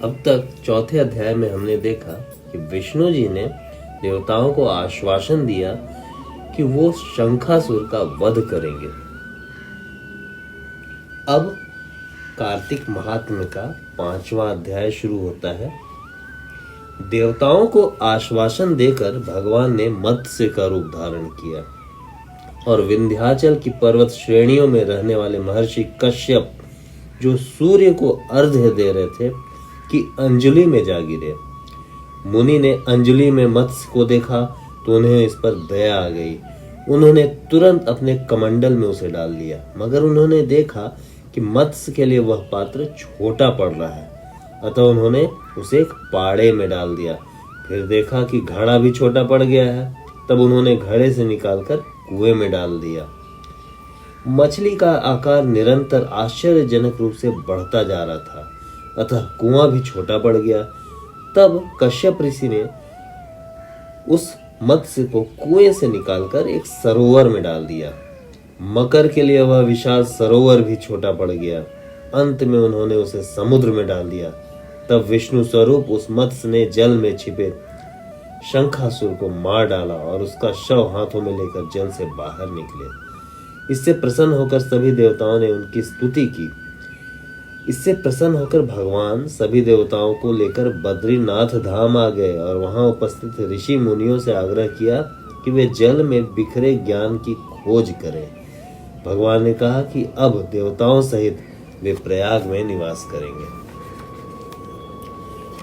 अब तक चौथे अध्याय में हमने देखा कि विष्णु जी ने देवताओं को आश्वासन दिया कि वो शंखासुर का वध करेंगे। अब कार्तिक महात्म्य का 5वां अध्याय शुरू होता है। देवताओं को आश्वासन देकर भगवान ने मत्स्य का रूप धारण किया और विंध्याचल की पर्वत श्रेणियों में रहने वाले महर्षि कश्यप, जो सूर्य को अर्घ्य दे रहे थे, कि अंजलि में जा गिरे। मुनि ने अंजलि में मत्स्य को देखा तो उन्हें इस पर दया आ गई। उन्होंने तुरंत अपने कमंडल में उसे डाल दिया, मगर उन्होंने देखा कि मत्स्य के लिए वह पात्र छोटा पड़ रहा है, अतः उन्होंने उसे एक पाड़े में डाल दिया। फिर देखा कि घड़ा भी छोटा पड़ गया है, तब उन्होंने घड़े से निकालकर कुएं में डाल दिया। मछली का आकार निरंतर आश्चर्यजनक रूप से बढ़ता जा रहा था, अतः कुआं भी छोटा पड़ गया। तब कश्यप ऋषि ने उस मत्स्य को कुएं से निकालकर एक सरोवर में डाल दिया। मकर के लिए वह विशाल सरोवर भी छोटा पड़ गया। अंत में उन्होंने उसे समुद्र में डाल दिया। तब विष्णु स्वरूप उस मत्स्य ने जल में छिपे शंखासुर को मार डाला और उसका शव हाथों में लेकर जल से बाहर निकले। इससे प्रसन्न होकर सभी देवताओं ने उनकी स्तुति की। इससे प्रसन्न होकर भगवान सभी देवताओं को लेकर बद्रीनाथ धाम आ गए और वहां उपस्थित ऋषि मुनियों से आग्रह किया कि वे जल में बिखरे ज्ञान की खोज करें। भगवान ने कहा कि अब देवताओं सहित वे प्रयाग में निवास करेंगे।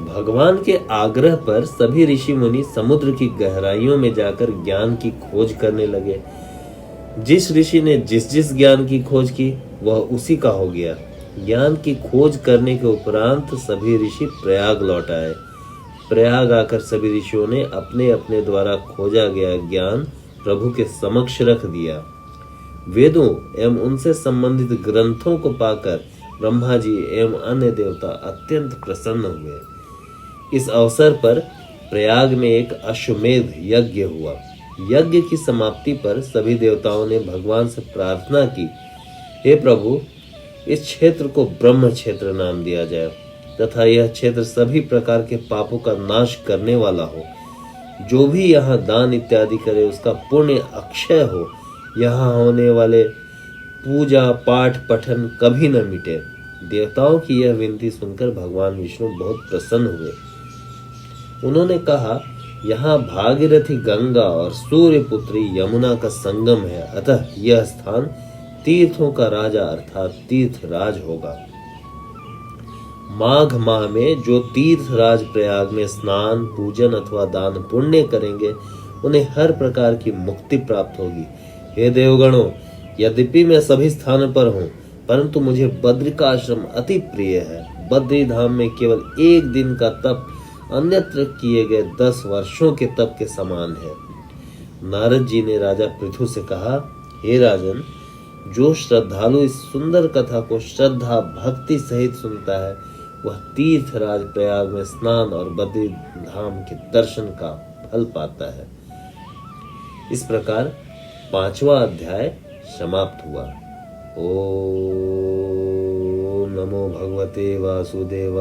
भगवान के आग्रह पर सभी ऋषि मुनि समुद्र की गहराइयों में जाकर ज्ञान की खोज करने लगे। जिस ऋषि ने जिस जिस ज्ञान की खोज की वह उसी का हो गया। ज्ञान की खोज करने के उपरांत सभी ऋषि प्रयाग लौट आए। प्रयाग आकर सभी ऋषियों ने अपने अपने द्वारा खोजा गया ज्ञान प्रभु के समक्ष रख दिया। वेदों एवं उनसे संबंधित ग्रंथों को पाकर ब्रह्मा जी एवं अन्य देवता अत्यंत प्रसन्न हुए। इस अवसर पर प्रयाग में एक अश्वमेध यज्ञ हुआ। यज्ञ की समाप्ति पर सभी देवताओं ने भगवान से प्रार्थना की, हे प्रभु, इस क्षेत्र को ब्रह्म क्षेत्र नाम दिया जाए तथा यह क्षेत्र सभी प्रकार के पापों का नाश करने वाला हो। जो भी यहाँ दान इत्यादि करे उसका पुण्य अक्षय हो। यहाँ होने वाले पूजा पाठ पठन कभी न मिटे। देवताओं की यह विनती सुनकर भगवान विष्णु बहुत प्रसन्न हुए। उन्होंने कहा, यहाँ भागीरथी गंगा और सूर्यपुत्री यमुना का संगम है, अतः यह स्थान तीर्थों का राजा अर्थात तीर्थराज होगा। माघ माह में जो तीर्थराज प्रयाग में स्नान पूजन अथवा दान पुण्य करेंगे उन्हें हर प्रकार की मुक्ति प्राप्त होगी। हे देवगणों, यद्यपि मैं सभी स्थानों पर हूँ, परंतु मुझे बद्री का आश्रम अति प्रिय है। बद्री धाम में केवल एक दिन का तप अन्यत्र किए गए 10 वर्षों के तप के समान है। नारद जी ने राजा पृथु से कहा, हे राजन, जो श्रद्धालु इस सुंदर कथा को श्रद्धा भक्ति सहित सुनता है वह तीर्थराज प्रयाग में स्नान और बद्री धाम के दर्शन का फल पाता है। इस प्रकार 5वां अध्याय समाप्त हुआ। ओम नमो भगवते वासुदेवाय।